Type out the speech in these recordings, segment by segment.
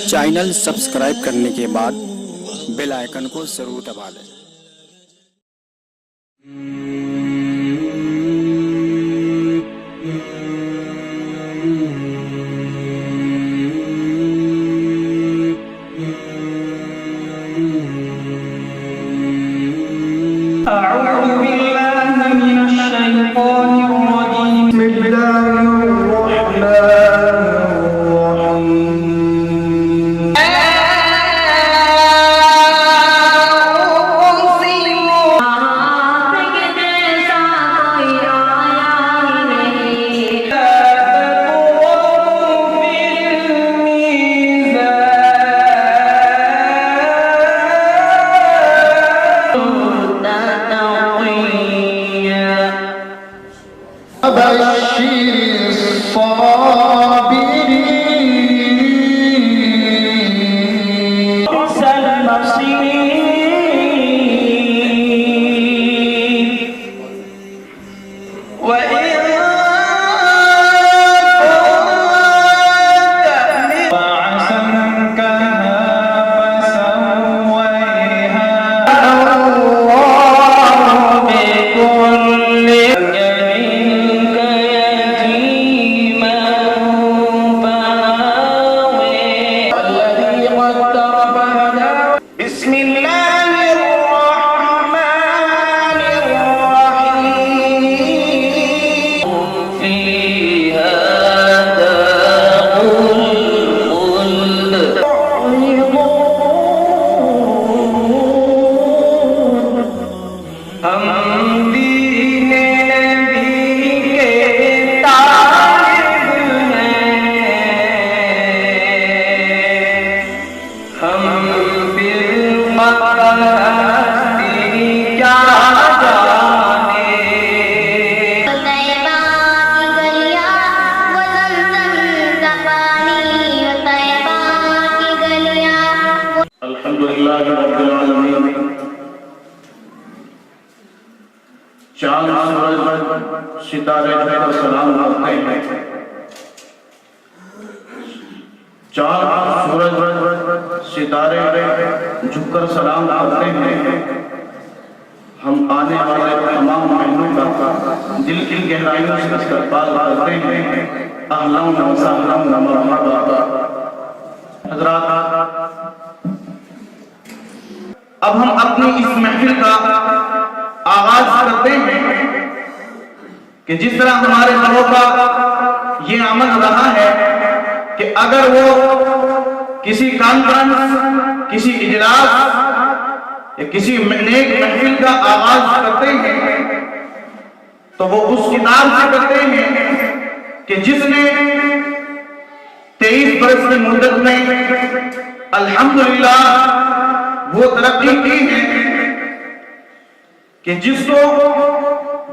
چینل سبسکرائب کرنے کے بعد بیل آئیکن کو ضرور دبا دیں۔ چاند سورج ستارے کا سلام کرتے ہیں، چاند سورج ستارے جھک کر سلام کرتے ہیں۔ ہم آنے والے تمام مہینوں کا دل کی گہرائیوں سے استقبال کرتے ہیں۔ اہلا و سہلا و مرحبا۔ حضرات، اب ہم اپنی اس محفل کا آغاز کرتے ہیں کہ جس طرح ہمارے لوگوں کا یہ عمل رہا ہے کہ اگر وہ کسی کانفرنس، کسی اجلاس یا کسی نیک محفل کا آغاز کرتے ہیں تو وہ اس کتاب سے کرتے ہیں کہ جس نے 23 برس کی مدت میں الحمدللہ وہ ترقی کی ہے کہ جس کو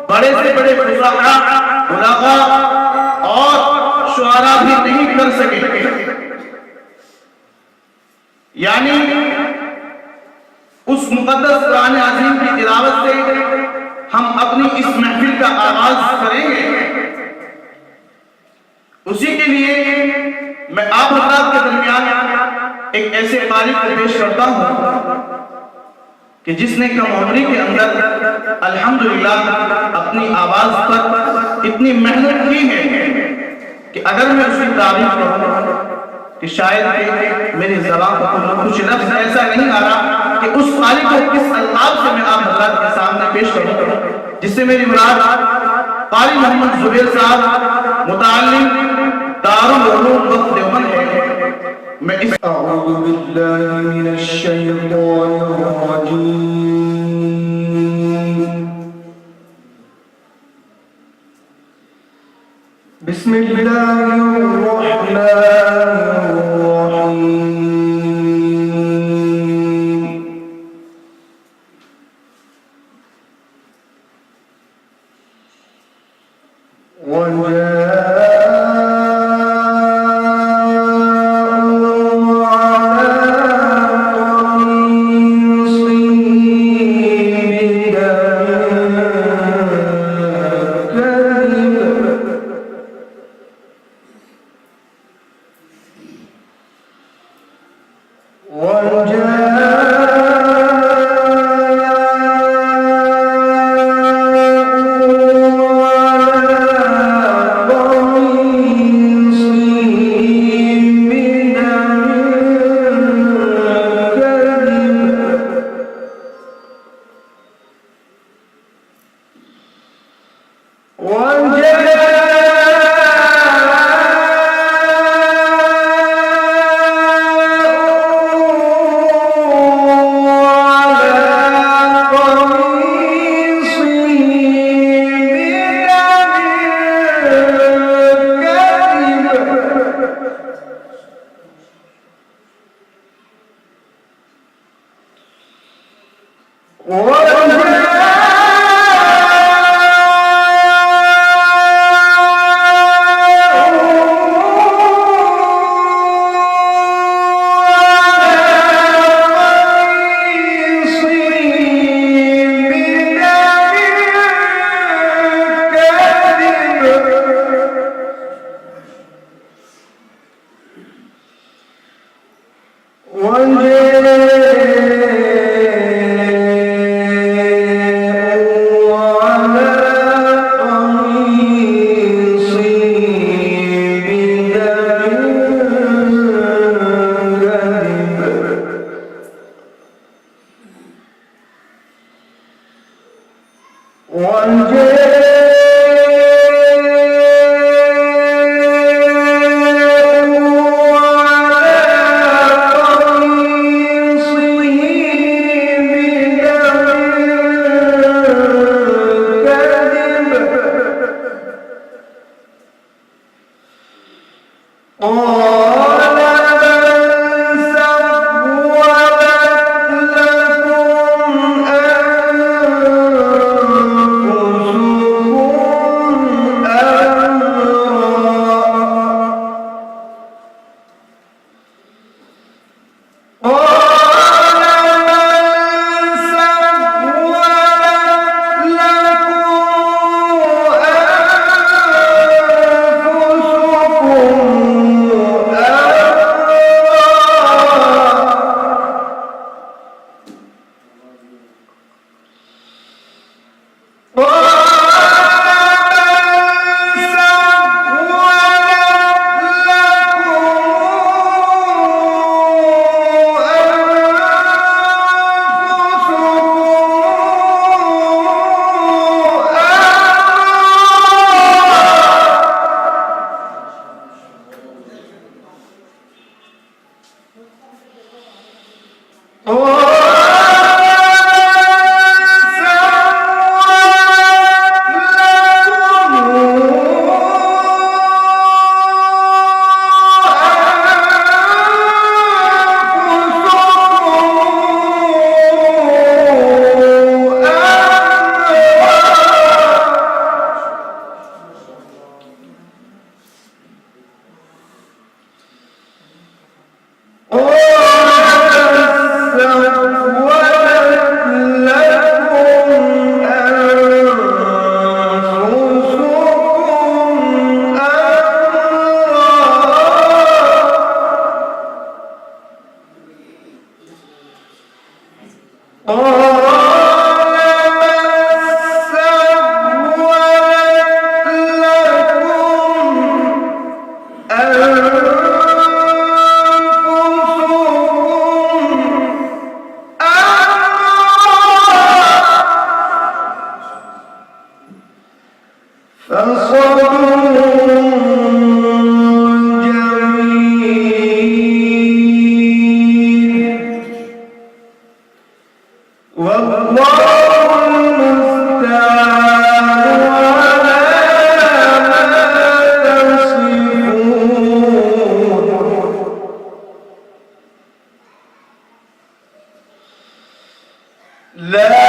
بڑے سے بڑے فصحاء، بلغاء اور شعراء بھی نہیں کر سکے۔ یعنی اس مقدس قرآن عظیم کی تلاوت سے ہم اپنی اس محفل کا آغاز کریں گے۔ اسی کے لیے میں آپ حضرات کے درمیان ایک ایسے قاری کو پیش کرتا ہوں کہ جس نے کم عمری کے اندر الحمدللہ اپنی آواز پر اتنی محنت کی ہے کہ اگر میں اس کی تعریف کروں کہ شاید میری زبان پر کچھ لفظ ایسا نہیں آ رہا کہ اس قاری کو کس الفاظ سے میں آپ حضرات کے سامنے پیش کروں، جس سے میری مراد قاری محمد زبیر صاحب متعلم دارالعلوم وقت دیوبند ہے۔ میں اس اعوذ باللہ من الشیطان الرجیم، بسم اللہ الرحمن الرحیم، لا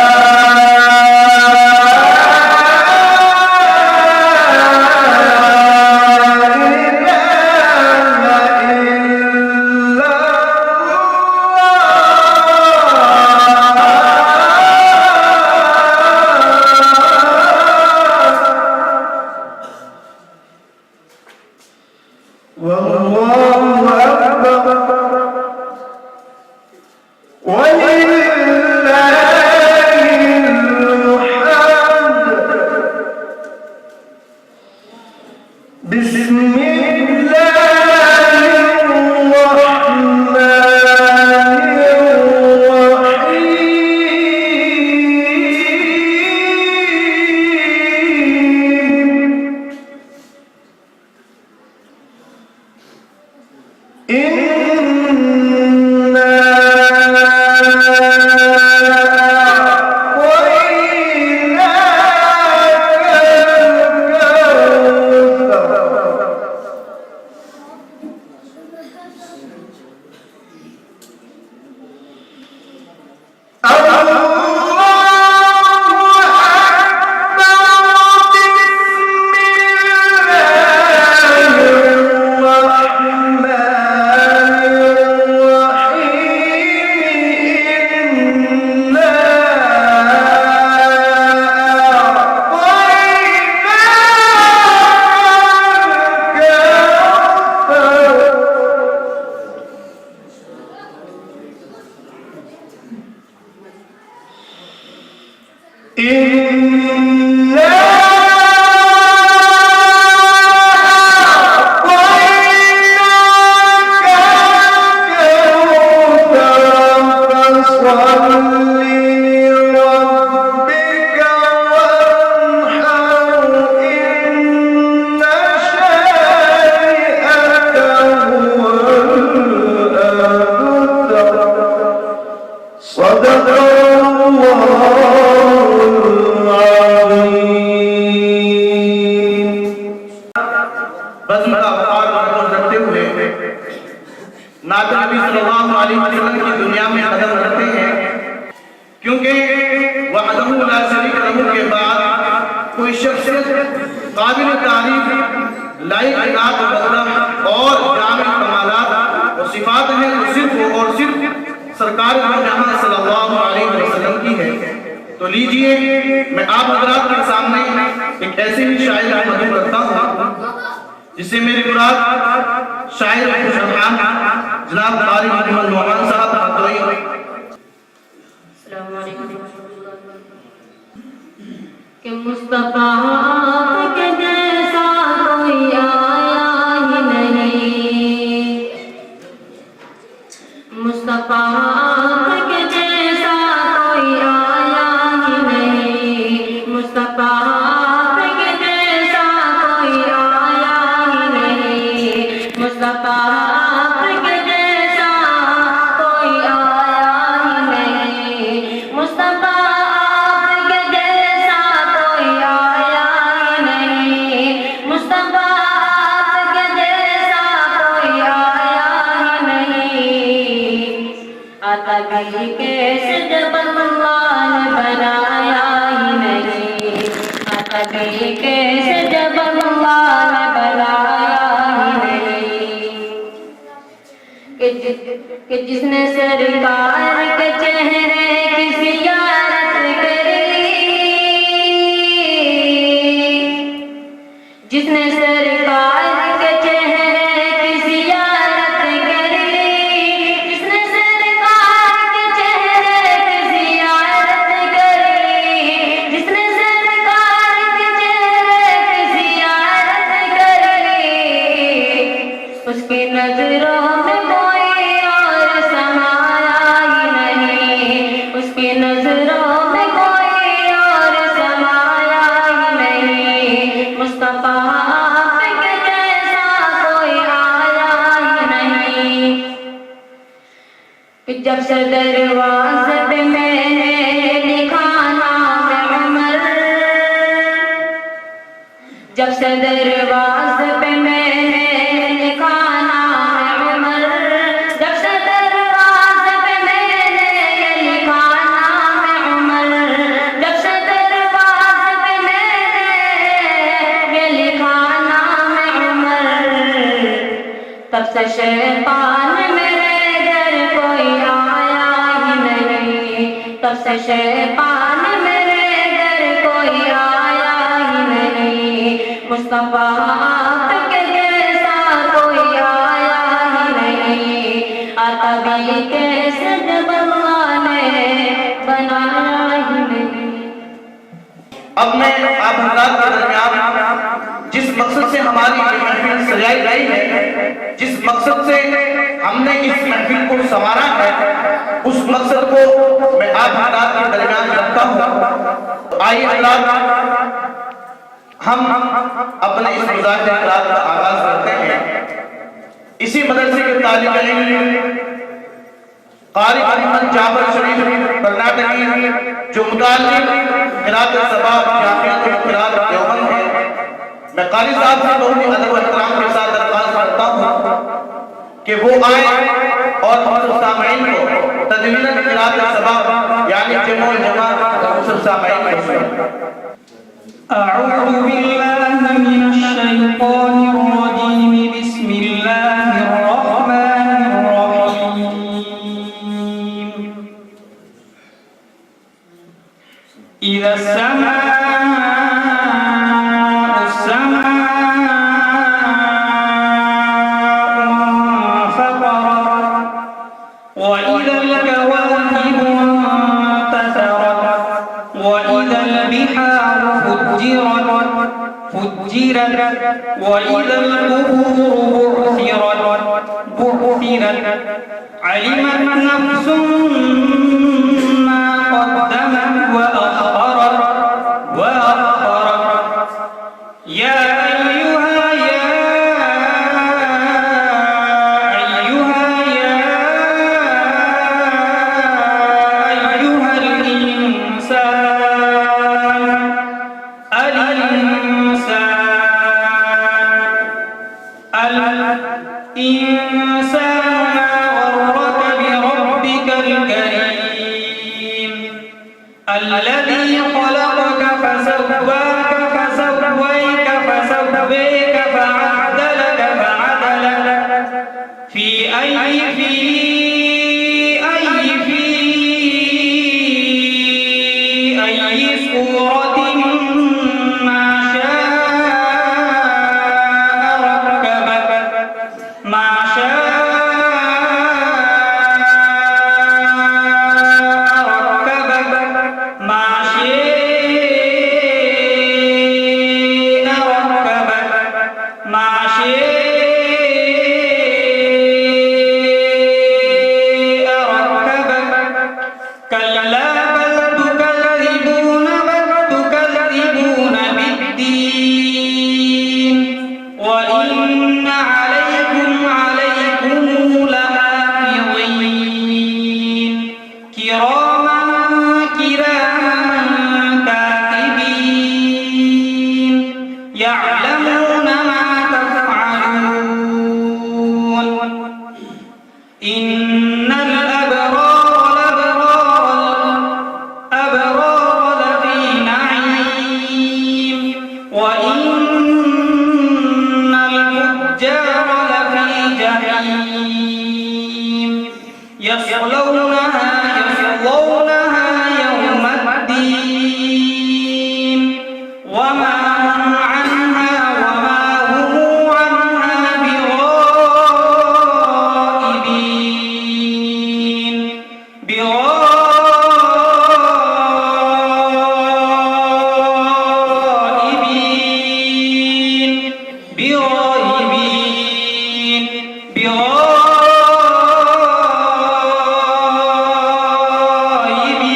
کوئی شخصیت قابل تعریف لائق ذات و بدلہ اور جامع کمالات و صفات ہیں تو صرف اور صرف سرکار جہاں صلی اللہ علیہ وسلم کی ہے. تو لیجئے میں آپ حضرات کے سامنے ایک ایسے ہی شاعر کا مدعو کرتا ہوں جسے میرے مراد شاعر خوشحال جناب قاری انجمن مولانا صاحب حضوری. السلام علیکم کہ مصطفیٰ کے جیسا کوئی آیا ہی نہیں، مصطفیٰ کے جیسا کوئی آیا ہی نہیں، مصطفیٰ کے جیسا کوئی آیا ہی نہیں، مصطفیٰ کے جیسا کوئی آیا ہی نہیں، مصطفیٰ کبھی کیسے جب اللہ نے بنایا ہی نہیں، کبھی کیسے جب اللہ نے بنایا ہی نہیں، کہ جس نے سرکار کے چہرے کی زیارت کری، جس نے سرکار کے چہرے کی زیارت کری، جس نے نظروں میں کوئی اور سمایا ہی نہیں، اس کی نظروں میں کوئی اور سمایا ہی نہیں، مصطفیٰ کے جیسا کوئی آیا ہی نہیں، کہ جب سے دروازے پہ میں نے لکھا نام عمر، جب سے دروازے پہ میں تب سے شیطان میرے گھر کوئی آیا ہی نہیں، تب سے شیطان میرے گھر کوئی آیا ہی نہیں، مصطفیٰ کے جیسا کوئی آیا ہی نہیں، آتا بھی کیسے جب اللہ نے بنایا ہی نہیں. اب میں آپ حضرات کے درمیان جس مقصد سے ہماری یہ محفل سجائی گئی ہے، جس مقصد سے ہم نے اس محفل کو سنوارا ہے، اس مقصد کو میں آپ حضرات کے درمیان رکھتا ہوں. آئیے حضرات ہم اپنے اس مظاہرہ قرات کا آغاز کرتے ہیں. اسی مدرسے کے طالب علم قاری محمد جعفر شریف کرناٹکی جو متعلق قرات سباب جامعۃ القرات دیوبند ہے، میں قاری صاحب سے بہت ہی ادب و احترام کے ساتھ درخواست کرتا ہوں کہ وہ آئے اور ہم سامعین کو تدوین قرات سباب یعنی جمع الجمع ہم سامعین کو سنائیں. أعوذ بالله من الشيطان الرجيم بسم الله الرحمن الرحيم إذا السماء انفطرت وإذا الكواكب انتثرت وإذا البحار فجرت وإذا القبور بعثرت علمت نفس ما قدمت وأخرت يا أيها الإنسان ما غرك بربك الكريم الذي خلقك فسواك وإن الفجار لفي جحيم يصلونها يوم الدين وما هم عنها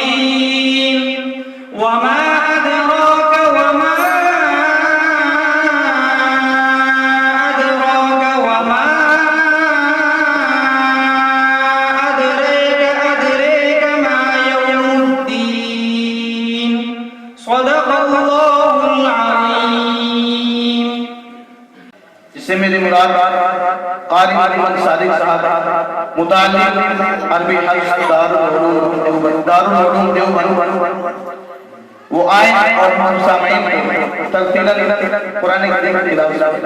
بغائبين وما أدراك وما أدريك ما يوم الدين صدق الله العظيم. इससे मेरी मुराद कारी मोहम्मद सादिक साहब मुतालिम अरबी हफ्स दारुल उलूम देवबंद वो आए और सामीन तरतीलन कुरान करीम की तिलावत।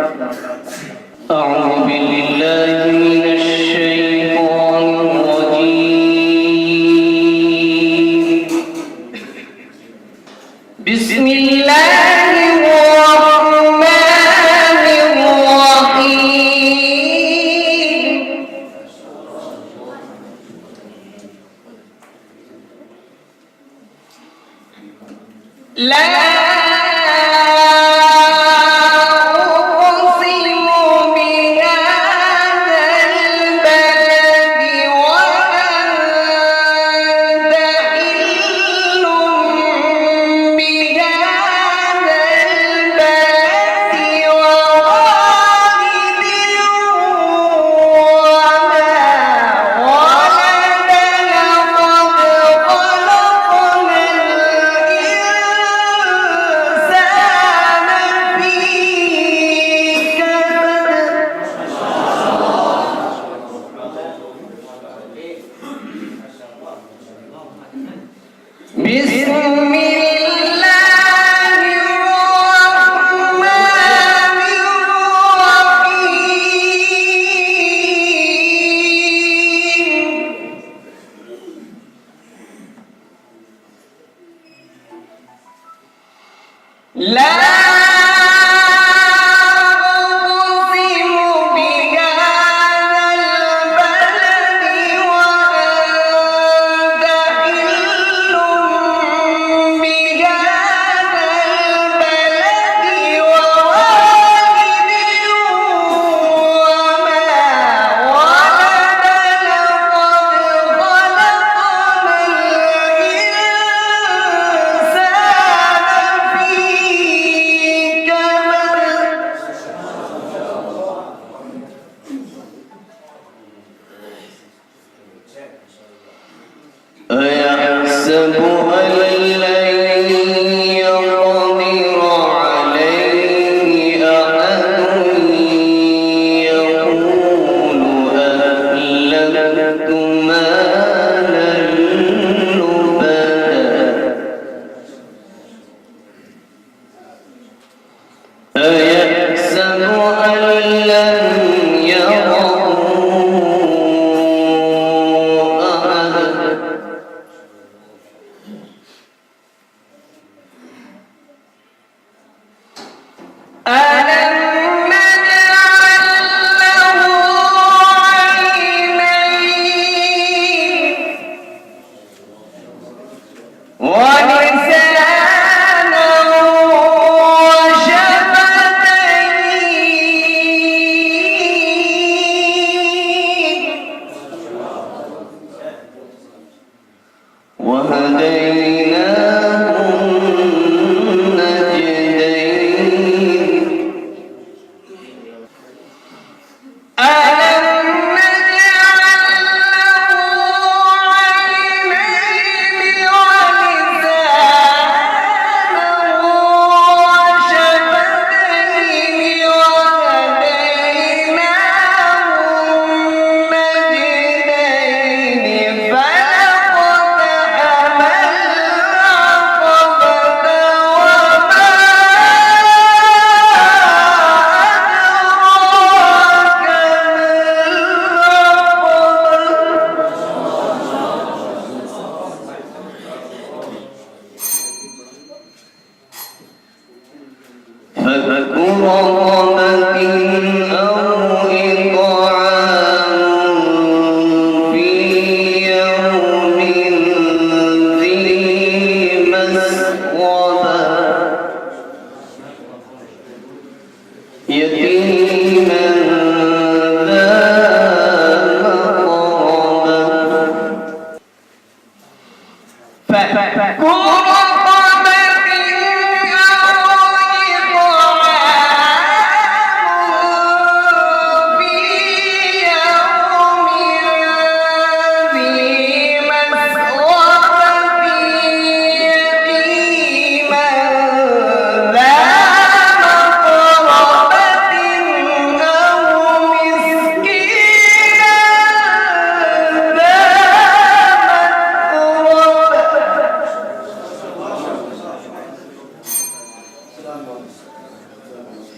أعوذ بالله من الشيطان الرجيم. بسم الله الرحمن الرحيم. لا أيحسب أن لن يقدر عليه أحد يقول أهلكت مالا لبدا أيحسب أن لن يره ألم نجعل له عينين ولسانا وشفتين رقبة أو إطعام في يوم ذي مسغبة يتيما ذا مقربة فك رقبة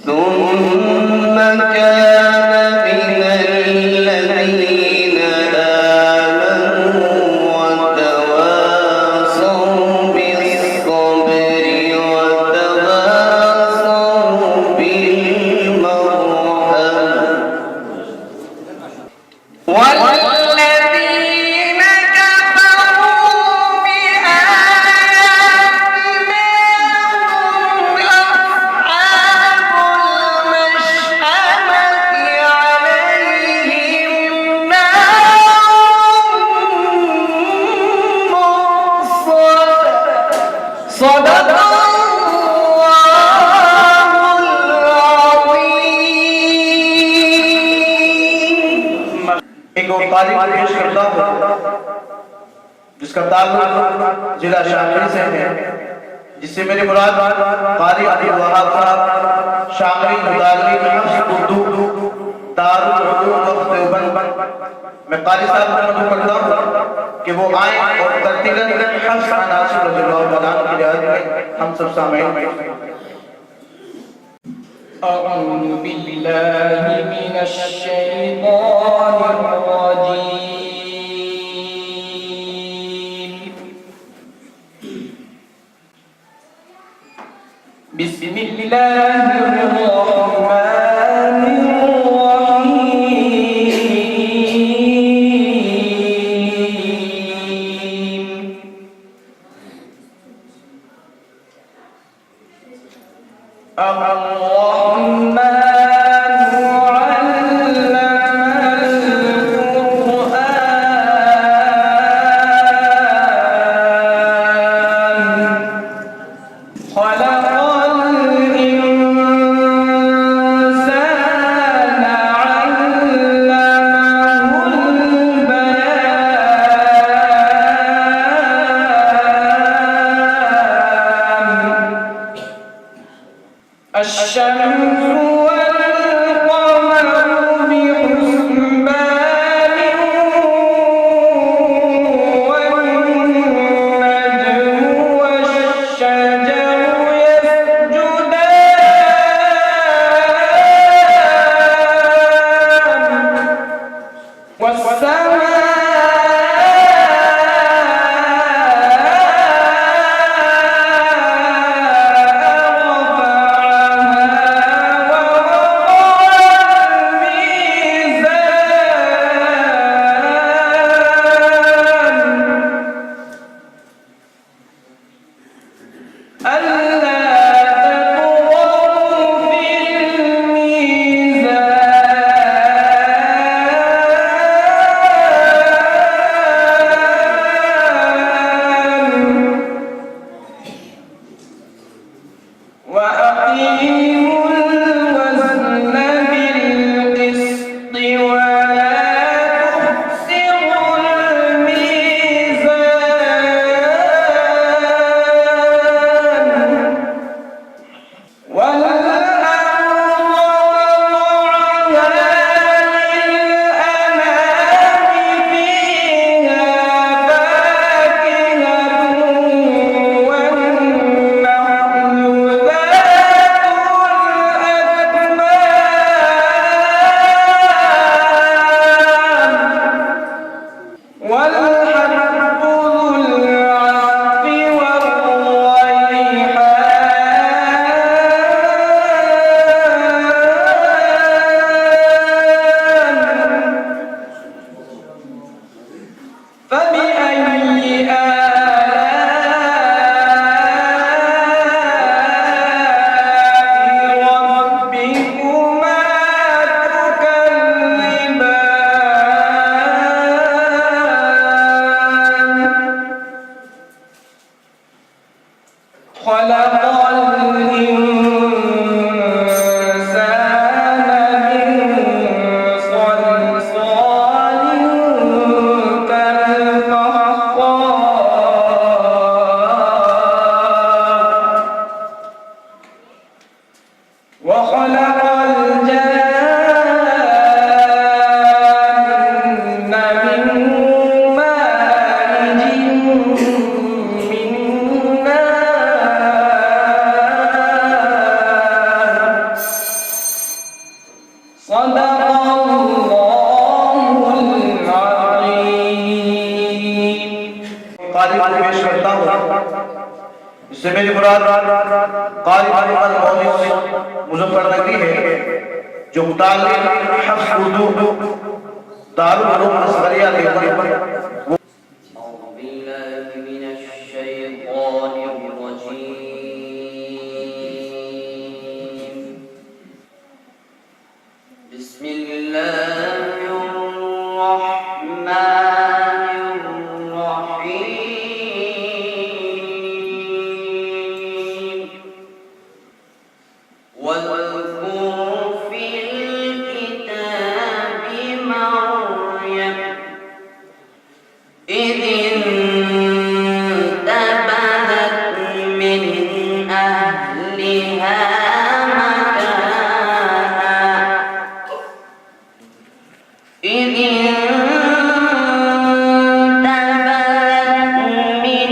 ثم كان من الذين آمنوا وتواصوا بالصبر وتواصوا بالمرحمة والذين كفروا بآياتنا هم أصحاب المشأمة عليهم نار مؤصدة صدق الله العظيم. एक और तारीफ पेश करता हूँ जिसका ताल्लुक जिला शामली से है, जिससे मेरी मुराद कारी अब्दुल वहाब साहब शामली मुदारी हफ्स उर्दू दारुल उलूम देवबंद। मैं कारी साहब को मदद करता हूँ कि वो आए और तरतीलन हफ्स अनासिर रज़ियल्लाहु तआला अन्हु की रियायत में हम सब सामीन। أعوذ بالله من الشيطان الرجيم. بسم الله الرحمن الرحيم. الرحمن علم القرآن خلق الإنسان علمه البيان. الشمس والقمر بحسبان والنجم والشجر يسجدان والسماء وخلق الجان من مارج من نار صدق الله العظيم तारीफ पेश करता हूँ। इससे मेरी मुराद कारी मुजफ्फरनगरी है जो मुताल्लिक़ हफ्स उर्दू दारुल उलूम असगरिया देवबंद। أعوذ بالله من الشيطان الرجيم بسم الله الرحمن الرحيم واذكر في الكتاب مريم إذ انتبذت من أهلها مكانا إذ انتبذت من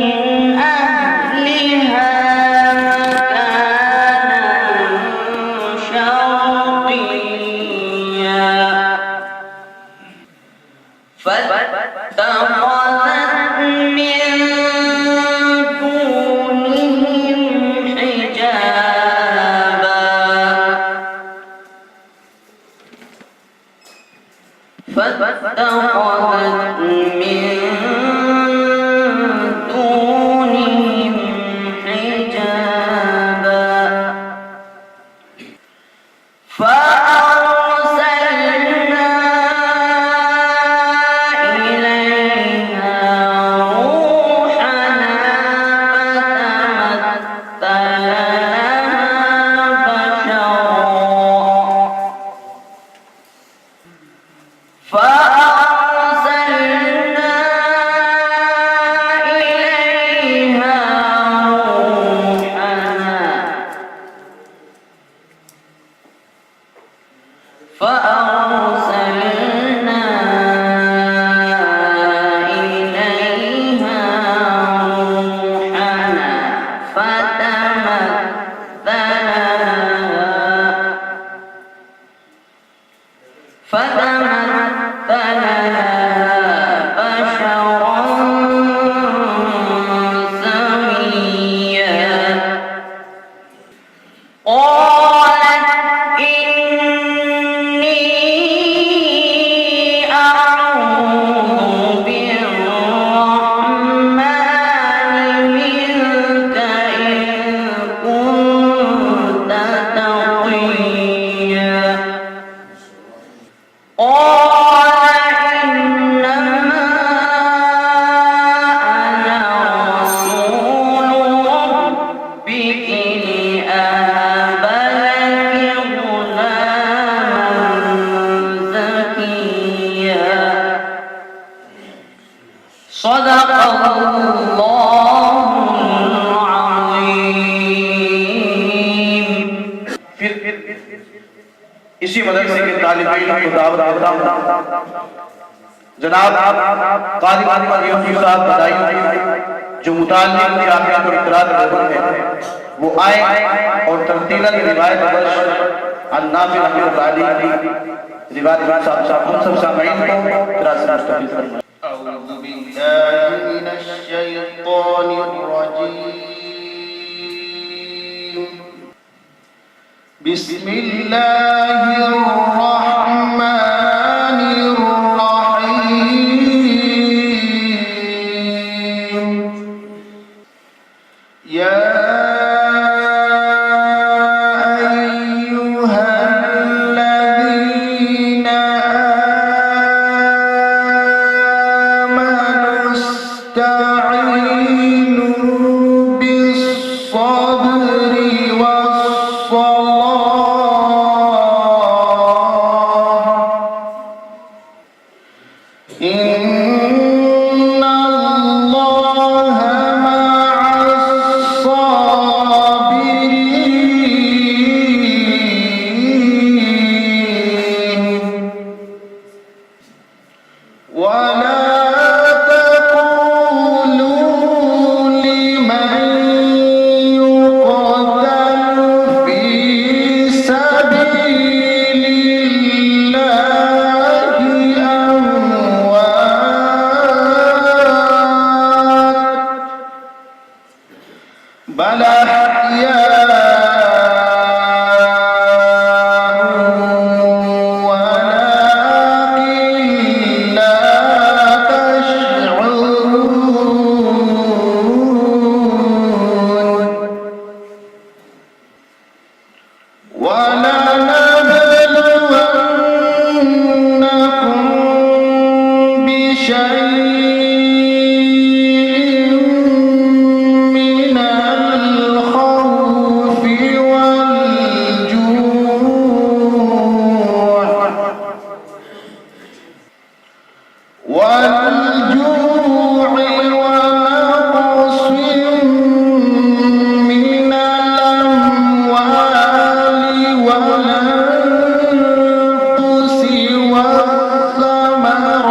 أهلها مكانا شرقيا فاتخذت من دونهم حجابا فأرسلنا إليها روحنا فتمثل لها بشرا فأرسلنا إليها روحنا فتمثل لها بشرا سويا قالت إني أعوذ بالرحمن منك إن كنت تقيا قال إنما أنا رسول ربك لأهب لك غلاما زكيا صدق الله العظيم फिर इसी मदरसे के तालिबे इल्म को दावत देता हूँ। जनाब कारी साहब बधाई जो मुताल्लिक़ जामिअतुल क़िरात देवबंद है वो आए और तरतीलन रिवायत अन्नाफी रिवायत साहब हम सब सामईन को أعوذ بالله من الشيطان الرجيم بسم الله الرحمن الرحيم يا أيها الذين آمنوا استعينوا بالصبر والصلاة ولنبلونكم بشيء من الخوف والجوع ونقص من الأموال والأنفس والثمرات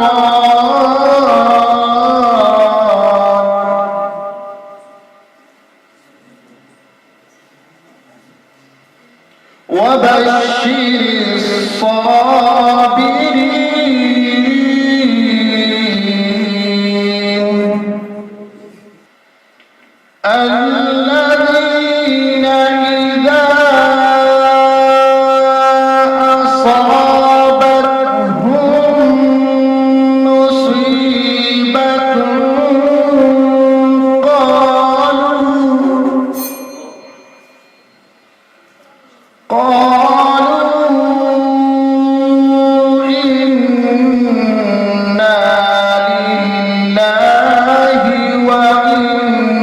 وبشر الصابرين الذين إذا أصابتهم مصيبة قالوا إنا لله وإنا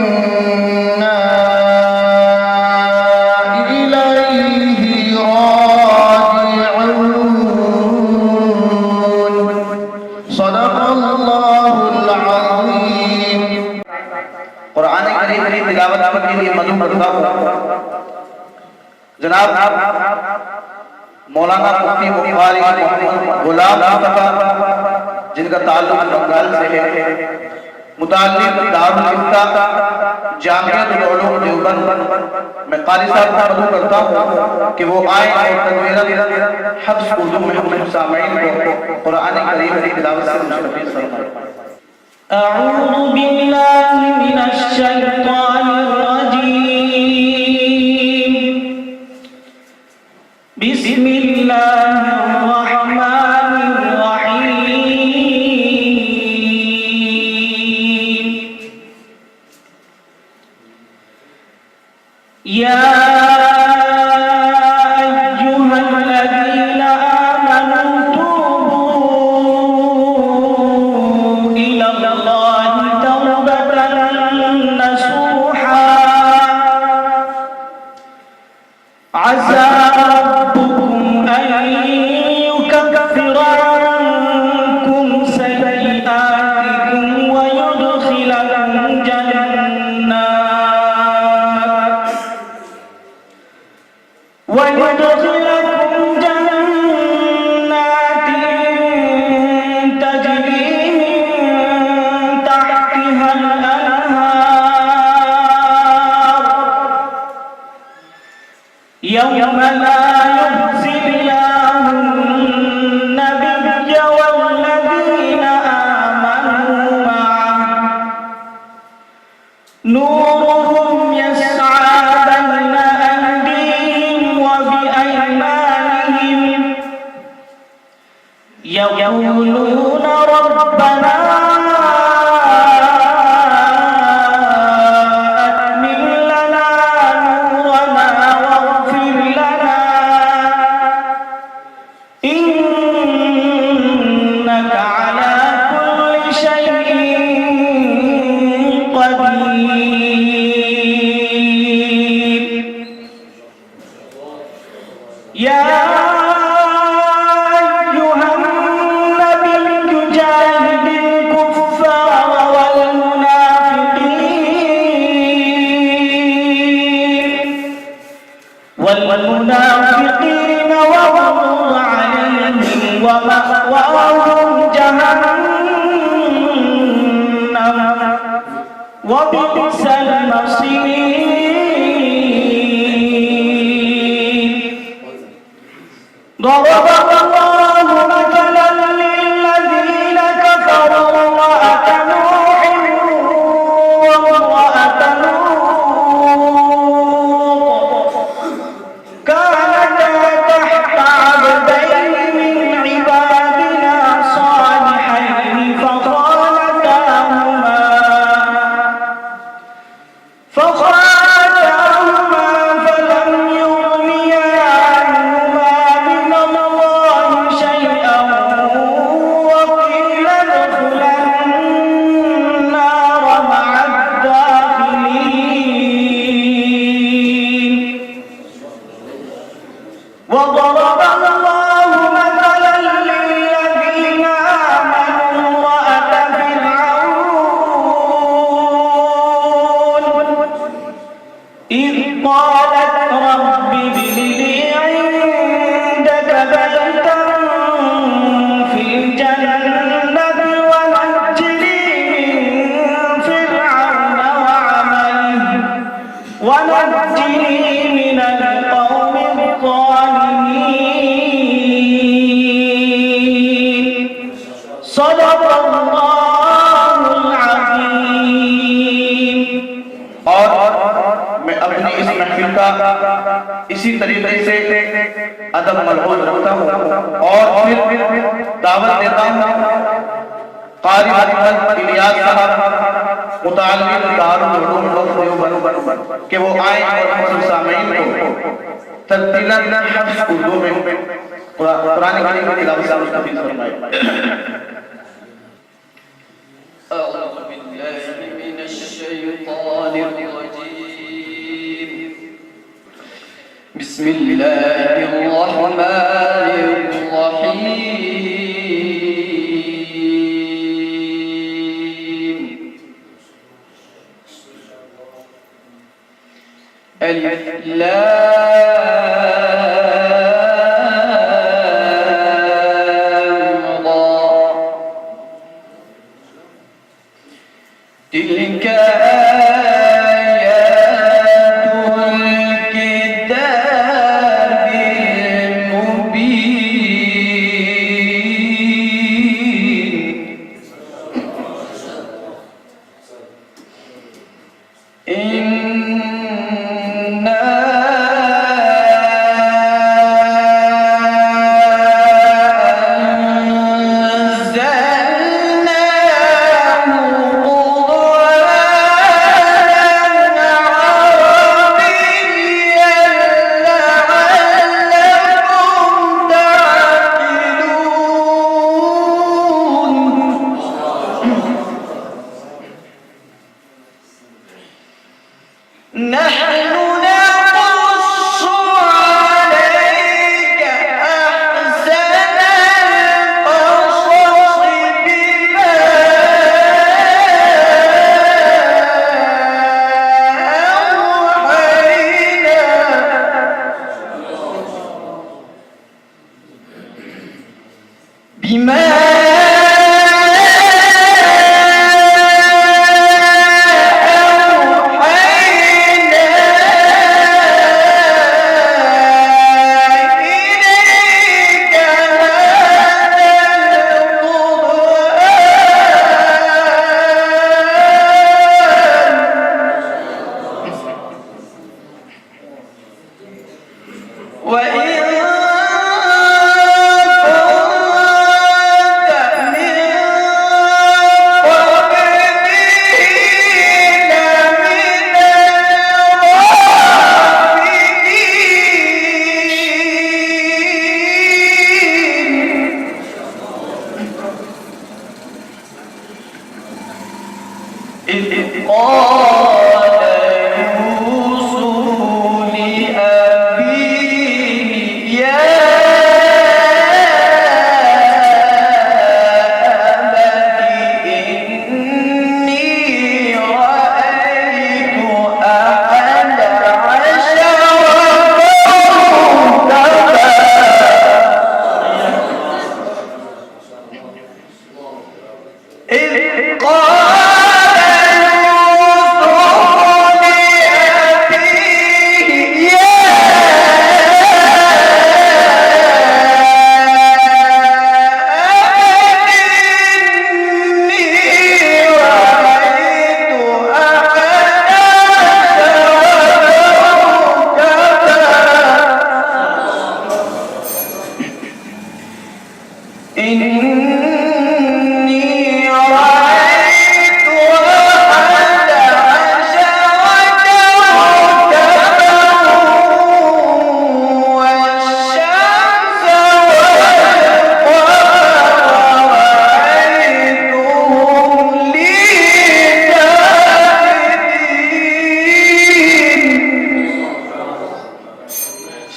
إليه راجعون صدق الله العظيم कुरान करीम की तिलावत के लिए मधु करता हूँ जनाब मौलाना मुफ्ती बुखारी गुलाम मुस्तफा जिनका ताल्लुक बंगाल से है मुताल्लिक दारुल इफ्ता जामियातुल उलूम देवबंद मैं कारी साहब को मदद करता हूँ कि वो आए और तकबीरत हफ्स उर्दू में हम सामीन को कुरान करीम की तिलावत से मुशर्रफ फरमाएं। أعوذ بالله من الشيطان الرجيم بسم الله الرحمن الرحيم يا أيها الذين آمنوا توبوا إلى الله توبة نصوحا عسى ربكم أن يكفر عنكم سيئاتكم ويدخلكم جنات تجري من تحتها الأنهار يوم لا يخزي الله النبي والذين آمنوا معه نورهم يسعى بين أيديهم وبأيمانهم يقولون ربنا أتمم لنا نورنا واغفر لنا إنك على كل شيء قدير يا أيها النبي جاهد الكفار والمنافقين واغلظ عليهم ومأواهم جهنم وبئس المصير ضرب الله مثلا للذين كفروا امرأة نوح وامرأة لوط كانتا تحت عبدين من عبادنا صالحين فخانتاهما فلم يغنيا وضرب الله مثلا للذين آمنوا امرأة فرعون إذ قالت رب ابن لي عندك بيتا في الجنة ونجني من فرعون وعمله ونجني من القوم الظالمين صدق الله العظيم. और मैं अपनी इस महफिल का इसी तरीके से अदब मलहूज रखता हूँ और फिर दावत देता हूँ कारी इलियास साहब मुताल्लिम दारुल उलूम देवबंद कि वो आए और सामीन को तरतीलन हफ्स उर्दू में कुरान करीम की तिलावत मुस्तफीज फरमाए. أعوذ بالله من الشيطان الرجيم. بسم الله الرحمن الرحيم. ألف لام را تلك آيات الكتاب المبين. إنا نحن نقص عليك أحسن القصص بما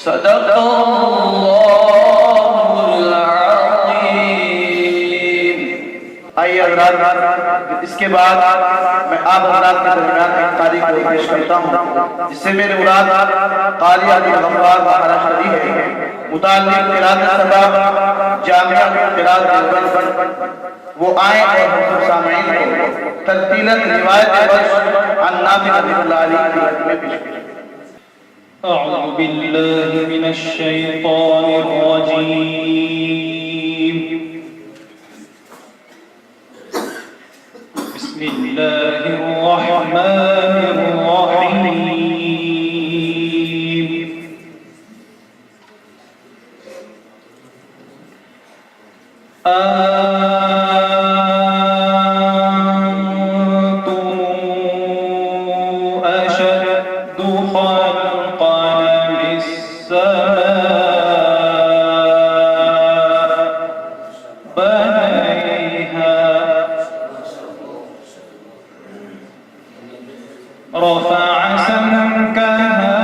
صدق हज़रात, इसके बाद मैं आप हज़रात के दरमियान एक कारी को पेश करता हूँ, जिससे मेरे मुराद कारी अली गफ्फार महाराष्ट्री है, मुताल्लिक़ क़िरात सबा जामियातुल क़िरात देवबंद। वो आए और हम सामईन को तरतीलन रिवायत बख्श अन्नाबी रहमतुल्लाह अलैहि में पेश करें। أعوذ بالله من الشيطان الرجيم. بسم الله الرحمن الرحيم. أنتم أشد خلقا من السماء بنيها رفع سمكها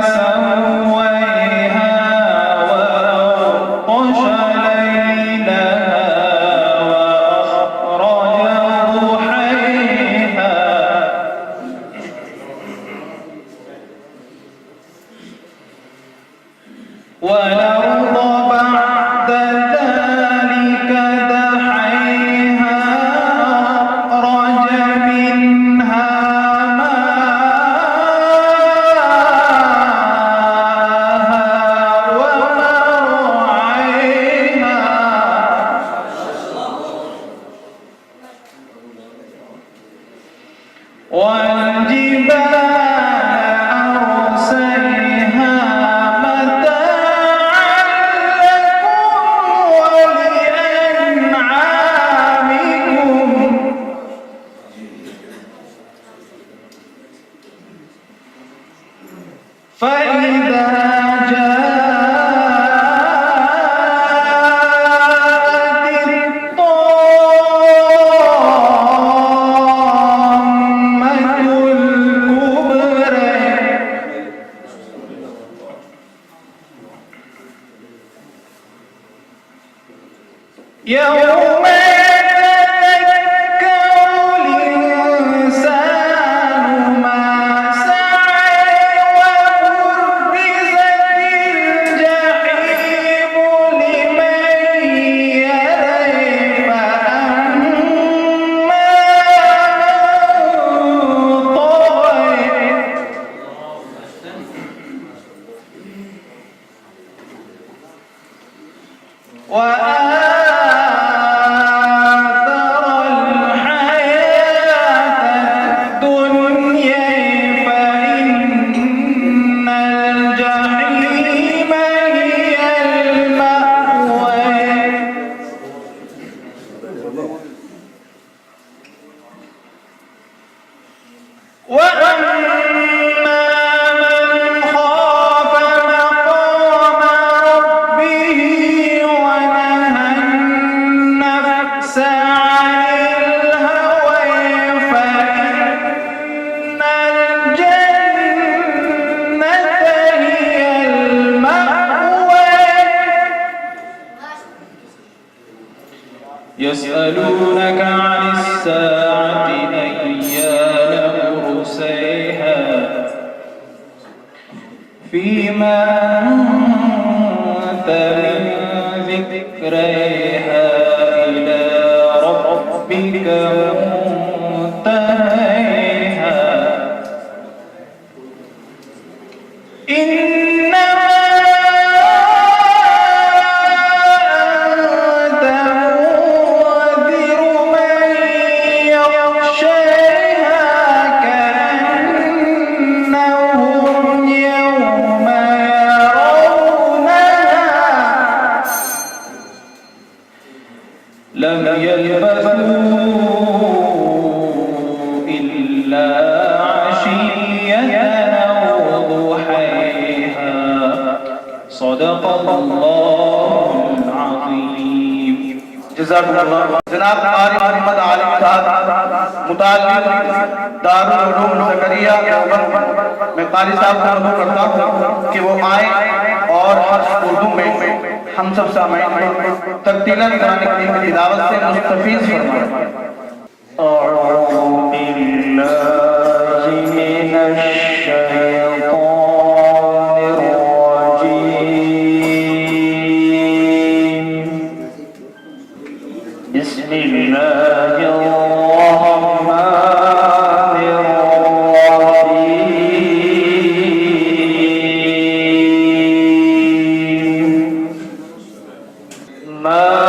فسويها وأغطش ليلها وأخرج ضحيها والأرض بعد ذلك دحيها أخرج منها ماءها ومرعيها والجبال أرسيها متاعا لكم ولأنعامكم فإذا جاءت الطامة الكبرى يوم يتذكر الإنسان ما سعى وبرزت الجحيم لمن يرى فأما من طغى وآثر الحياة الدنيا فإن الجحيم هي المأوى وأما من خاف مقام ربه ونهى النفس عن الهوى فإن الجنة هي المأوى يسألونك عن الساعة أيان مرسيها فيما أنت من ذكريها إلى ربك منتهيها إنما أنت منذر من يخشاها كأنهم يوم يرونها لم يلبثوا إلا عشية أو ضحيها صدق الله العظيم. जज़ाकुमुल्लाह। जनाब कारी मोहम्मद आलिम साहब मुताल्लिक़ दारुल उलूम ज़करिया देवबंद, मैं कारी साहब को मदद करता हूँ कि वो आए और हर्ष उर्दू में हम सब सामईन तरतीलन कुरान करीम की तिलावत से मुस्तफीज फरमाएं। أعوذ بالله من الشيطان الرجيم بسم الله الرحمن الرحيم ما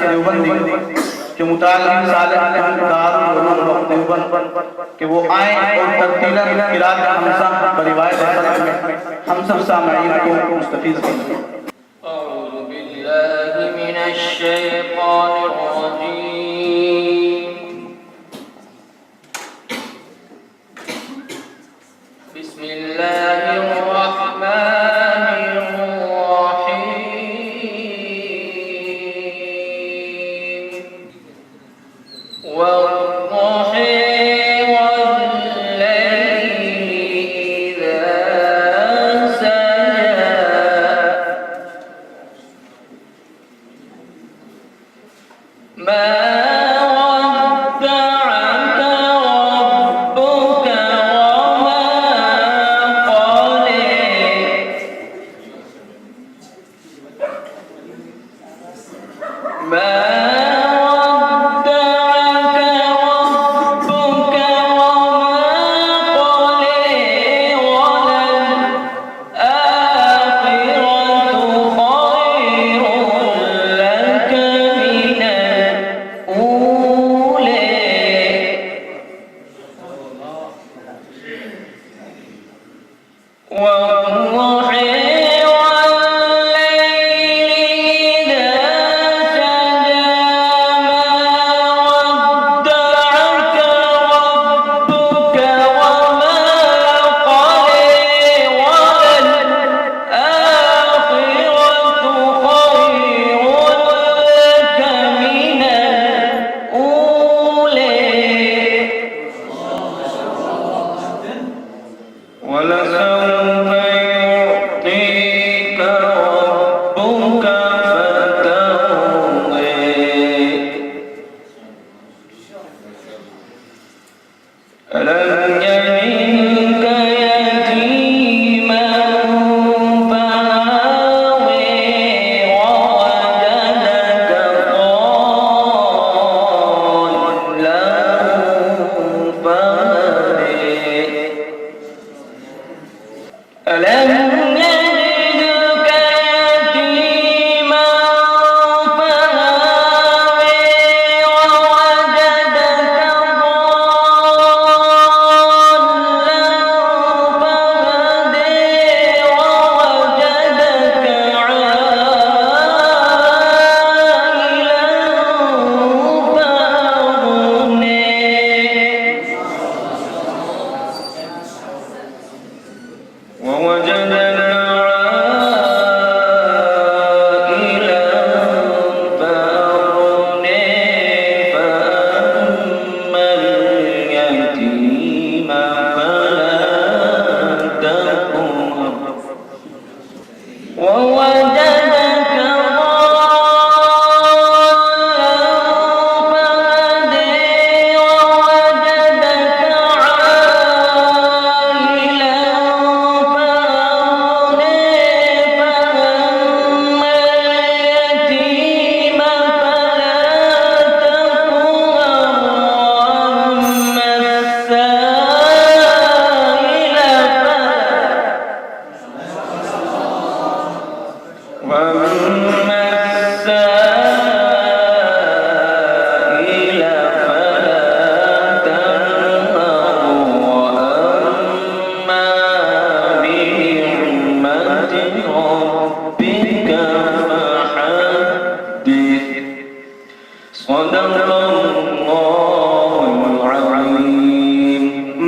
देवबंदी के मुतालिम साले देवबंद कि वो आए और तरतीलन क़िरात हमसा बरिवायत हम सब सामईन को मुस्तफीज़ करें। أعوذ بالله من الشيطان الرجيم بسم الله الرحمن الرحيم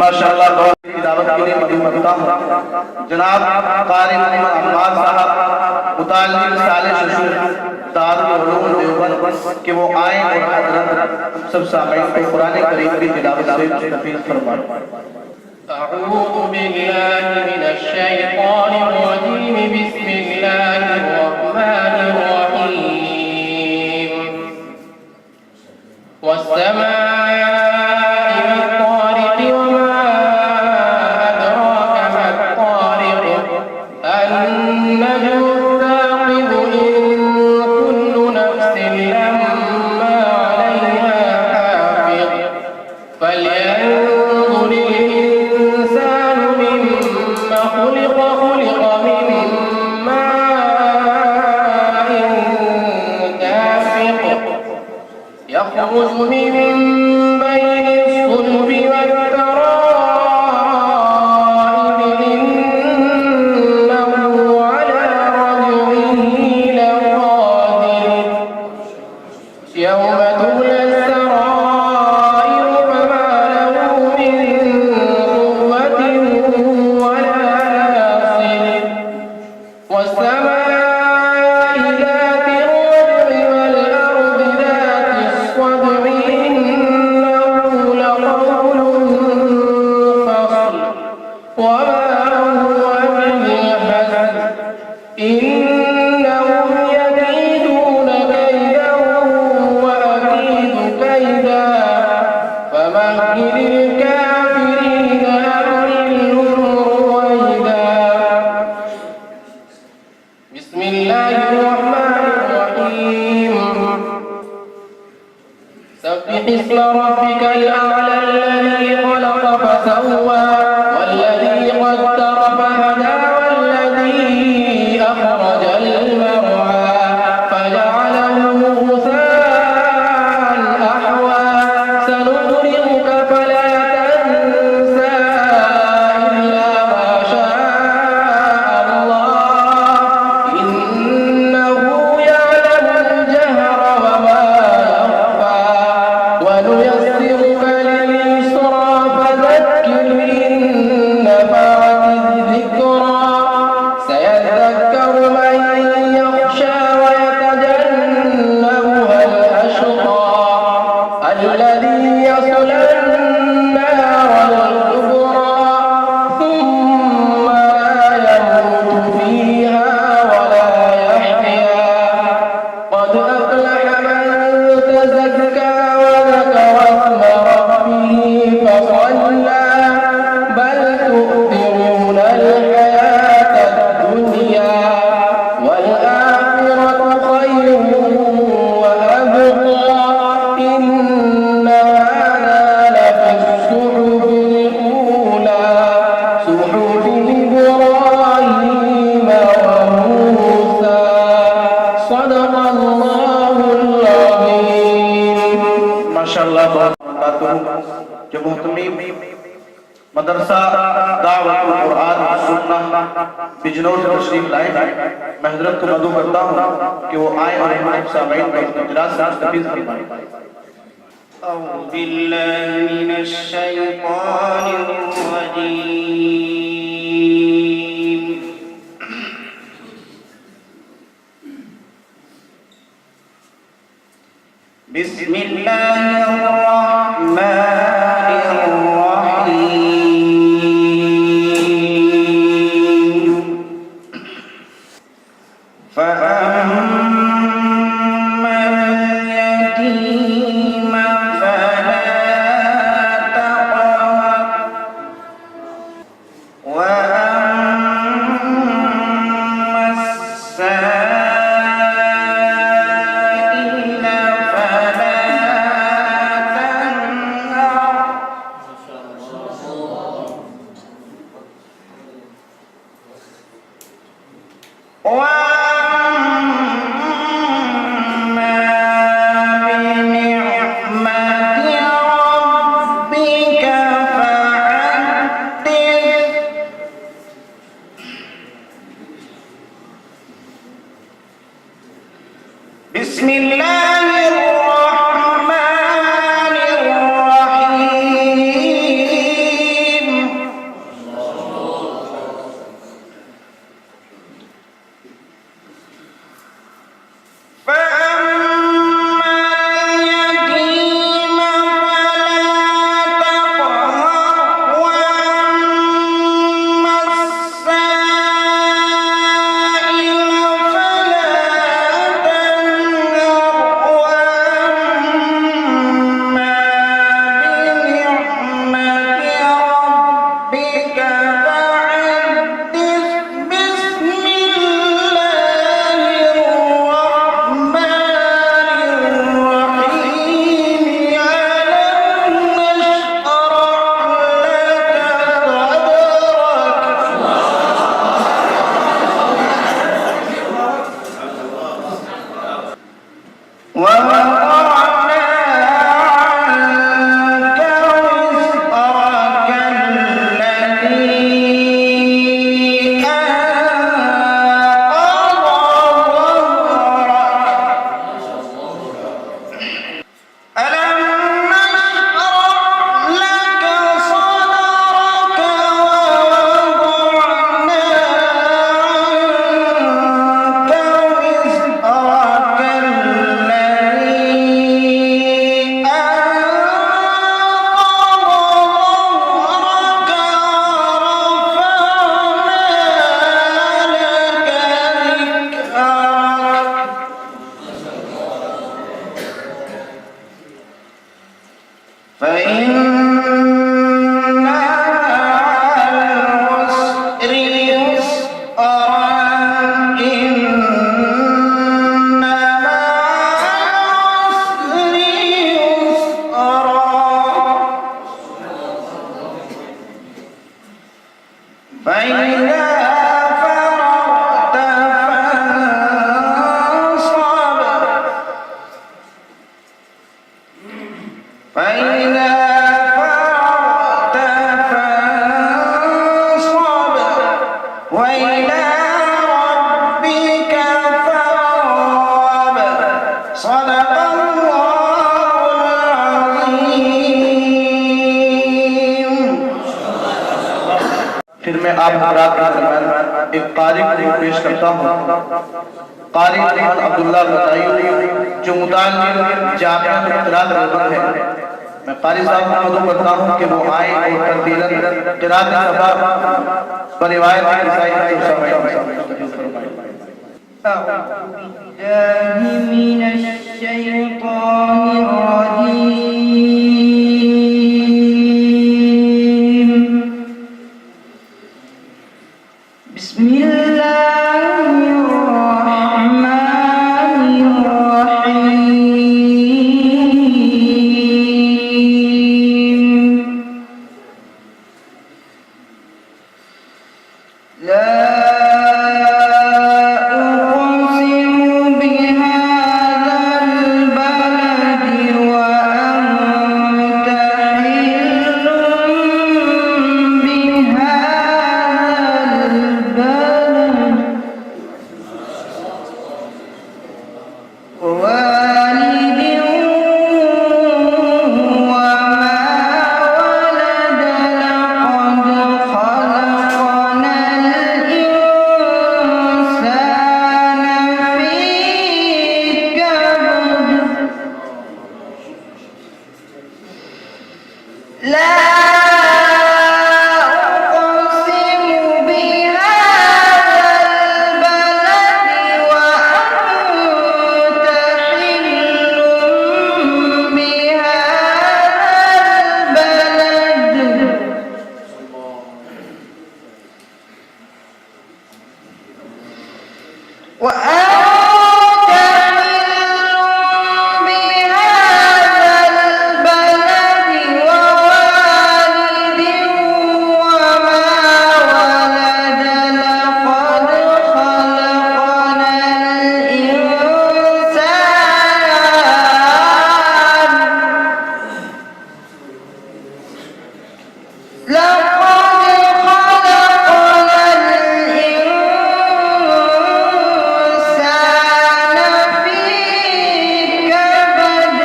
माशाअल्लाह दौर की दावत के लिए मदद करता हूं जनाब कारी अम्मार साहब मुताल्लिम साले शशूर दारुल उलूम देवबंद के वो आए और हजरत सब सामीन को कुरान करीम की तिलावत से मुस्तफीद फरमाएं। أعوذ بالله من الشيطان الرجيم بسم الله الرحمن الرحيم والسماء والطارق وما أدراك ما الطارق النجم الثاقب إن كل نفس لما عليها حافظ فلينظر الإنسان مما خلق من ماء دافق يخرج من للكافرين أمهلهم رويدا. بسم الله الرحمن الرحيم. سبح اسم ربك الأعلى الذي خلق فسوى والذي قدر فهدى والذي أخرج المرعى فجعله غثاء أحوى. سنقرئك فلا تنسى إلا ما شاء الله إنه يعلم الجهر وما يخفى. ونيسرك لليسرى فذكر إن نفعت الذكرى. سيذكر من يخشى ويتجنبها الأشقى الذي يصلى النار الكبرى ثم لا يموت فيها ولا يحيا. قد أفلح من تزكى وذكر اسم ربه فصلى. بل تؤثرون الحياة الدنيا والآخرة خير وأبقى. إن هذا لفي الصحف الأولى صحف إبراهيم وموسى. صدق الله العظيم. माशाअल्लाह जो मुहतमीम मदरसा दावतुल कुरान सुन्नह बिजनौर से तशरीफ लाए हैं, मैं हजरत को मदऊ करता हूँ कि वो आए और हमारे सामईन को अपने इजलास से मुस्तफीद फरमाएं। أعوذ بالله من الشيطان الرجيم. بسم الله الرحمن الرحيم. فأما اليتيم فلا تقهر فإن مع العسر يسرا إن مع العسر يسرا فإذا فرغت فانصب فإذا فرغت فانصب وإلى ربك فارغب صدق الله العظيم. फिर मैं आप हजरात के दरमियान एक कारी को पेश करता हूँ। कारी खान अब्दुल्ला बताइए जो मुताल्लिम जामियातुल क़िरात देवबंद है। मैं कारी साहब को मदद करता हूँ कि वो आए और तरतीलन क़िरात सफा पर रिवायत की रसाई में शोबाए من الشيطان الرجيم. بسم الله الرحمن الرحيم. لا أقسم بهذا البلد وأنت حل بهذا البلد ووالد وما ولد لقد خلقنا الإنسان في كبد. لا أقسم بهذا البلد وأنت حل بهذا البلد وأنت حل بهذا البلد ووالد وما ولد لقد خلقنا الإنسان في كبد.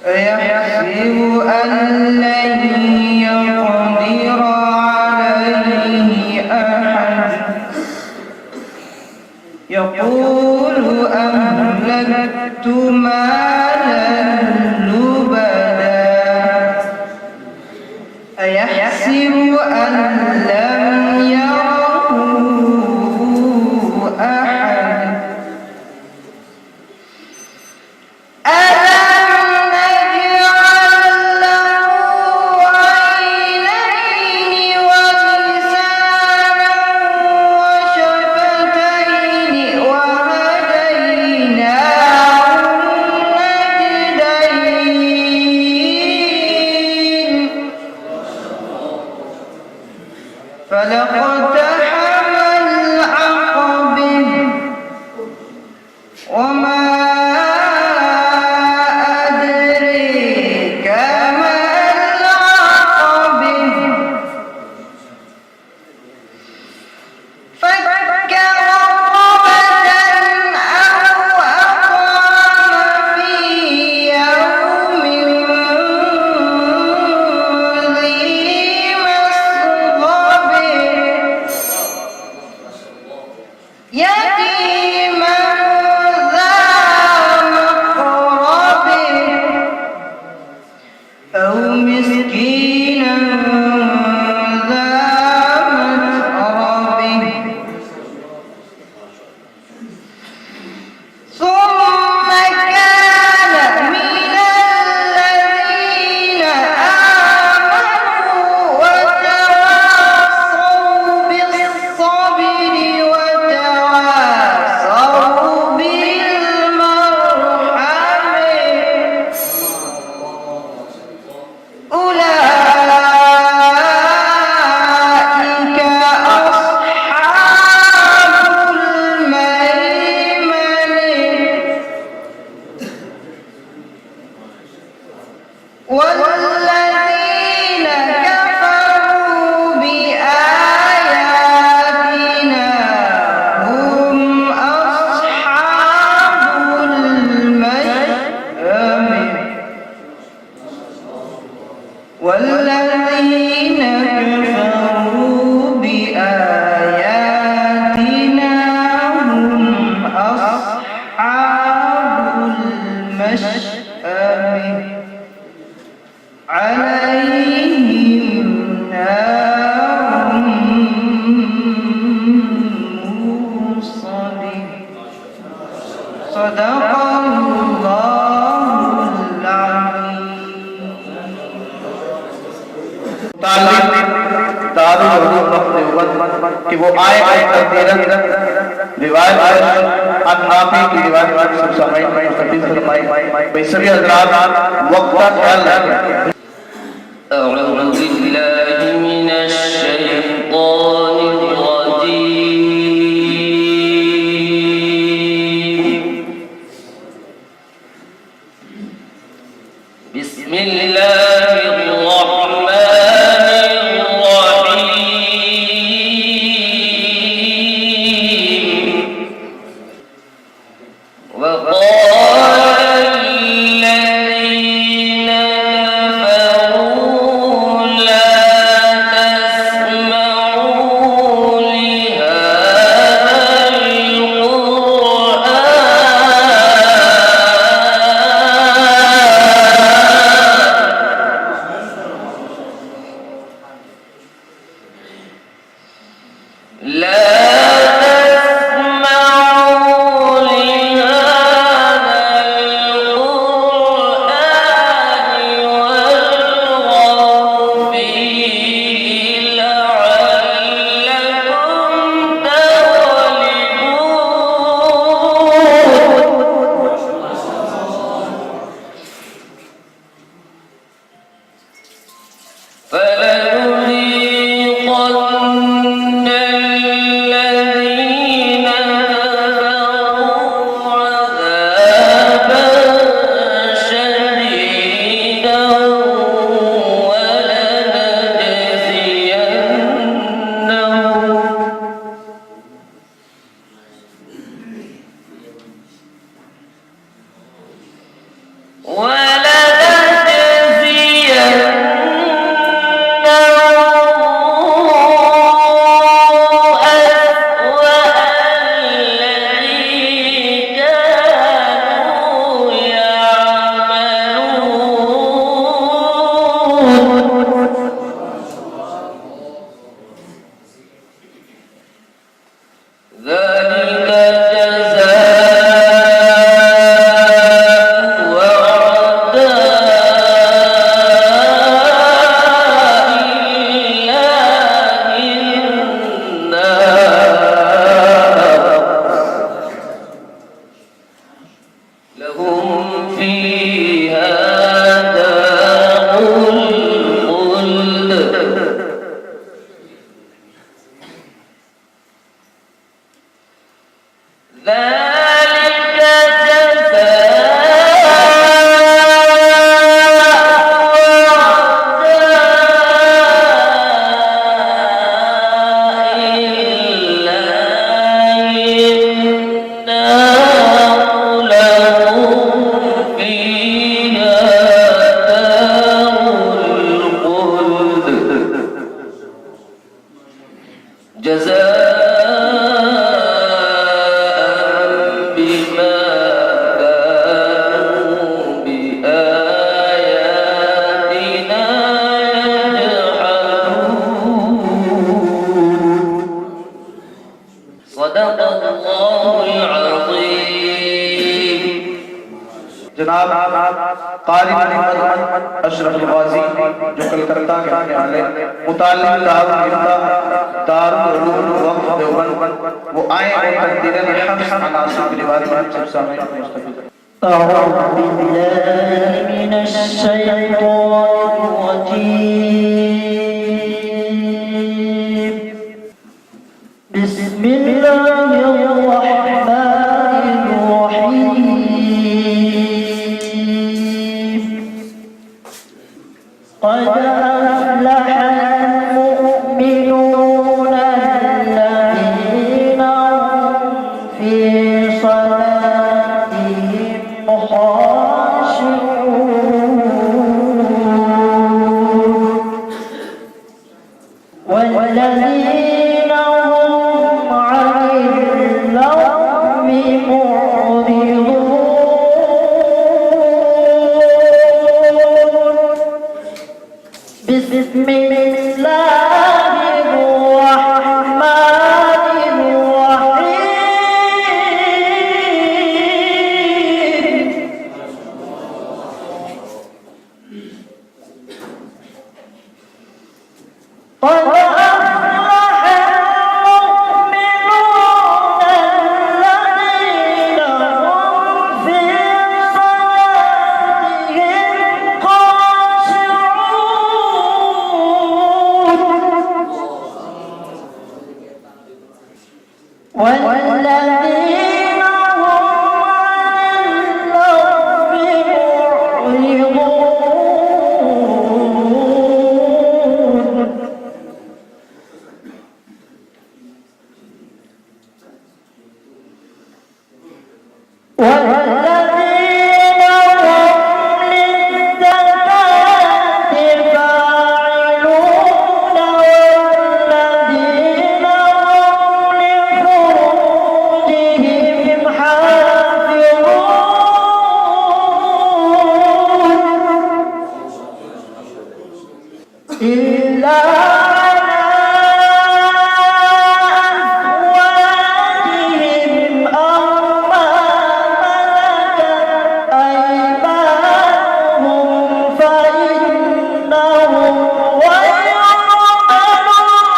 أيحسب أن لن يقدر عليه أحد يقول أهلكت مالا لبدا أيحسب أن لم يره أحد ألم نجعل له عينين والذين كفروا بآياتنا هم أصحاب المشأمة والذين كفروا بآياتنا هم أصحاب المشأمة عليهم نار موصدة صدق الله العظيم कि वो आए रिवायत अन्नाफी की रिवायत सब समय भाई सभी हजरात वक्त का ख्याल रखें। أعوذ بالله من الشيطان الرجيم بسم الله الرحمن الرحيم وقال الذين كفروا لا تسمعوا لهذا القرآن لا تسمعوا لهذا القرآن والغوا فيه لعلكم تغلبون فلنذيقن الذين كفروا عذابا شديدا ذلك جزاء أعداء الله النار لهم فيها دار الخلد ذلك جزاء أعداء الله النار لهم فيها دار الخلد جزاء بما كانوا بآياتنا يجحدون صدق الله العظيم जनाब कारी मोहम्मद अशरफ गाजी जो कलकत्ता के रहने वाले मुतालिम दारुल उलूम वक्फ देवबंद वो आए और तकदीर में हफ्स अनासिर की रिवायत में सब सामने मुस्तफीद أعوذ بالله من الشيطان الرجيم بسم الله الرحمن الرحيم والذين هم للزكاة فاعلون والذين هم لفروجهم حافظون إلا على أزواجهم أو ما ملكت أيمانهم فإنهم غير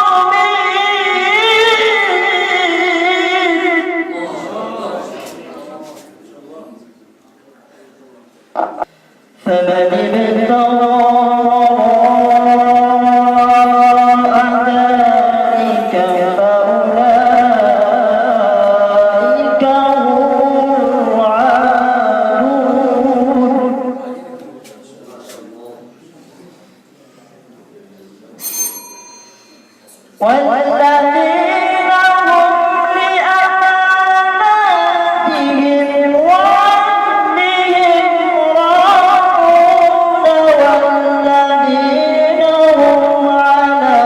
ملومين فمن ابتغى ذلك فأولئك هم العادون والذين هم لأماناتهم وعهدهم راعون والذين هم على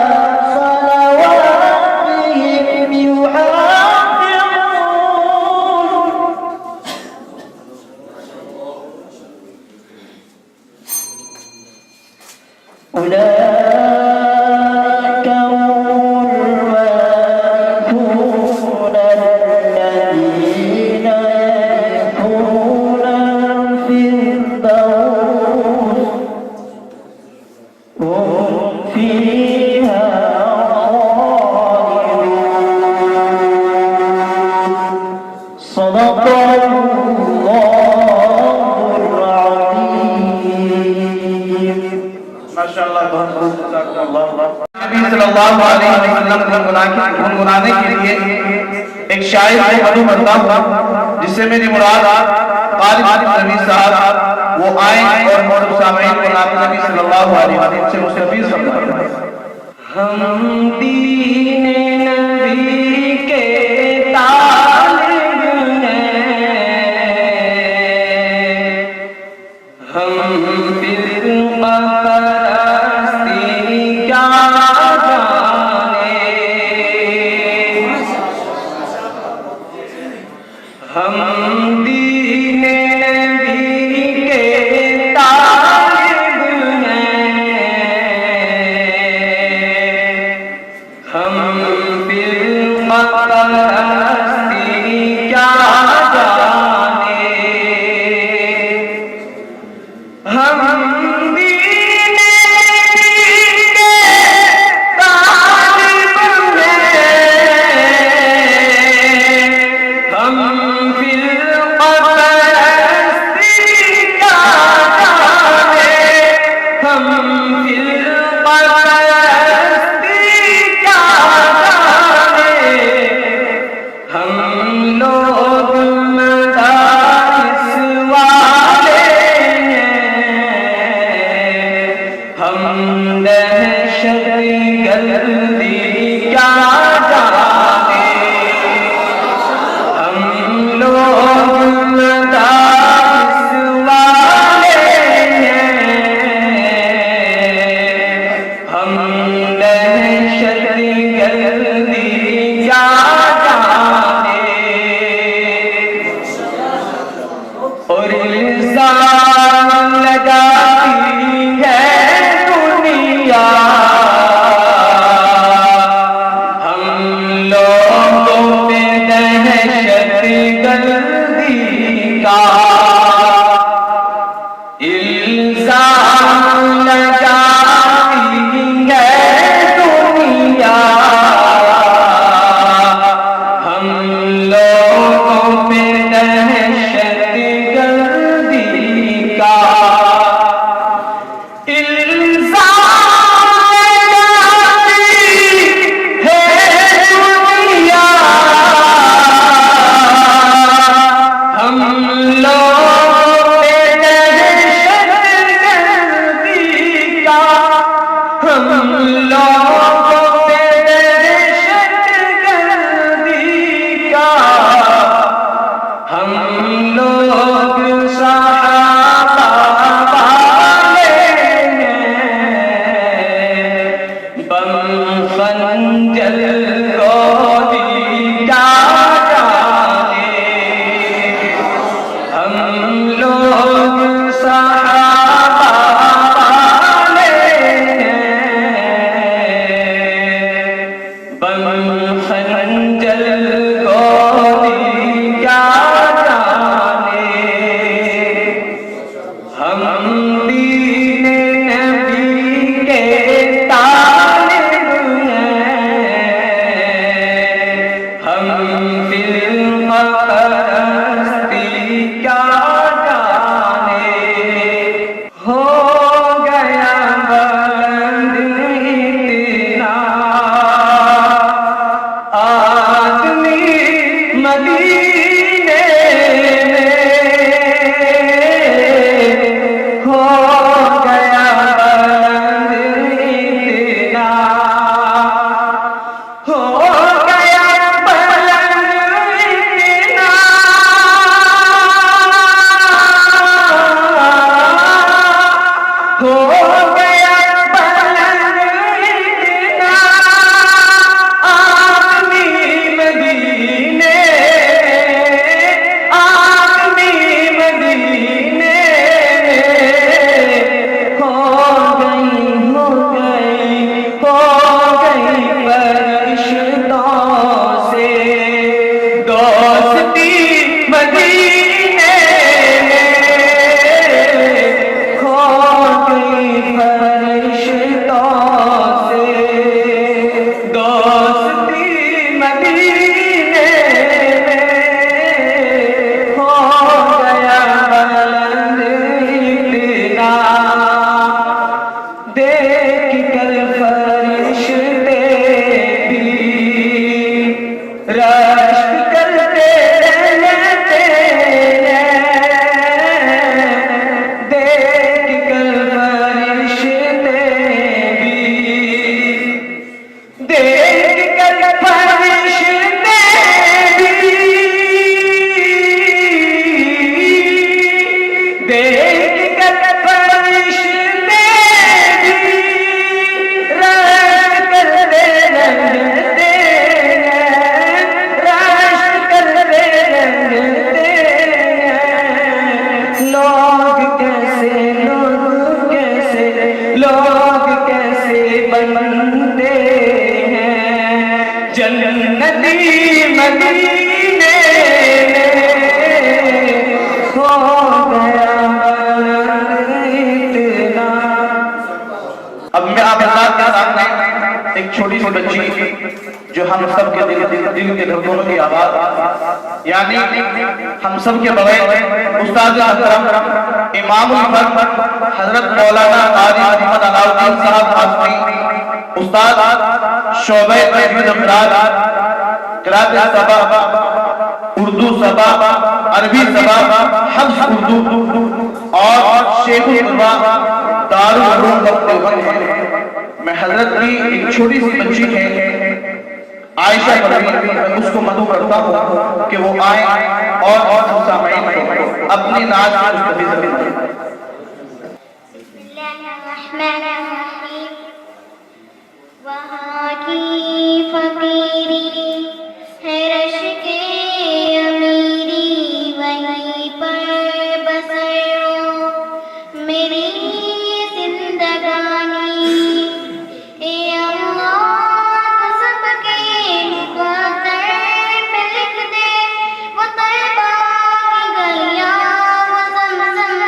صلواتهم يحافظون أولئك هم الوارثون الذين يرثون الفردوس هم فيها خالدون صدق الله العظيم माशाअल्लाह बहुत बहुत जज़ाकल्लाह। नबी सल्लल्लाहु अलैहि वसल्लम गुनगुनाने के लिए एक शायर को मधु करता हूँ, जिससे मेरी मुराद तालिब नबी साहब वो आए और मौजूद सामीन को नबी सल्लल्लाहु अलैहि वसल्लम से मुस्तफीज फरमाएं। हम दीन नबी के तालिब हैं, हम फिरका परस्ती क्या जाने, हम दीन नबी के तालिब हैं, हम फिरका परस्ती क्या जाने, हम दीन नबी के तालिब हैं, हम फिरका परस्ती क्या जाने, हम फिरका परस्ती क्या जाने, हम लोग मदारिस वाले हैं, हम दहशत गर्दी क्या जाने, हम लोग मदारिस वाले हैं, हम दहशत गर्दी क्या जाने, और इल्जाम लगाती है दुनिया, हम लोगों पे दहशत गर्दी का इल्जाम लगाती है दुनिया, हम लोगों पे दहशत गर्दी का इल्जाम लगाती है दुनिया, हम लोगों पे दहशत ہم دین نبی کے طالب ہیں، ہم فی القرستی کیا جانے، ہو گیا بند اتنا آدمی مدینے میں، ہو گیا بند اتنا، ہو گیا بند اتنا، ہو گیا بند اتنا آدمی مدینے، آدمی مدینے ہو گئی، ہو گئی، ہو گئی فرشتوں سے دوستی مدینے میں، ہو گئی فرشتوں سے دوستی مدینے میں، ہو گیا بلند اتنا، دیکھ کر فرشتے بھی رشک کرتے رہتے ہیں، دیکھ کر فرشتے بھی، دیکھ کر فرشتے بھی، دیکھ کر فرشتے بھی رشک کرتے رہتے ہیں، رشک کرتے رہتے ہیں، لوگ کیسے، لوگ کیسے، لوگ کیسے بنتے ہیں جنتی مدینے میں، ہو گیا بلند اتنا۔ اب میں آپ حضرات کے سامنے ایک چھوٹی سی بچی جو ہم سب کے دل کے دھڑکنوں کی آواز، یعنی ہم سب کے بغیر استاد محترم امام الفن حضرت مولانا قاری محمد علاؤالدین صاحب قاسمی، استاد شعبۂ تجوید قرات، قرات سبا، اردو سبا، عربی سبا، حفظ اردو اور شیخ القرآن دارالعلوم دیوبند ہے۔ میں حضرت کی ایک چھوٹی سی بچی ہے عائشہ پروین، میں اس کو مدعو کرتا ہوں کہ وہ آئیں اور ہم سامعین کو اپنی ناز کی مستفیض کریں۔ بسم اللہ الرحمن الرحیم، وہاں کی فقیری ہے رش کے امیری، وہیں پر بسر ہو میری زندگانی، اے اللہ سب کے مقدر میں لکھ دے وہ طیبہ کی گلیاں، وہ زمزم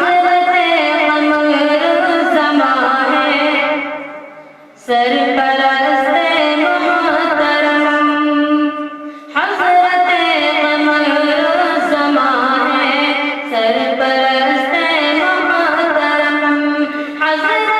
हज़रत कमर ज़मा है सरपरस्त मोहतरम हज़रत कमर ज़मा है सरपरस्त मोहतरम हज़रत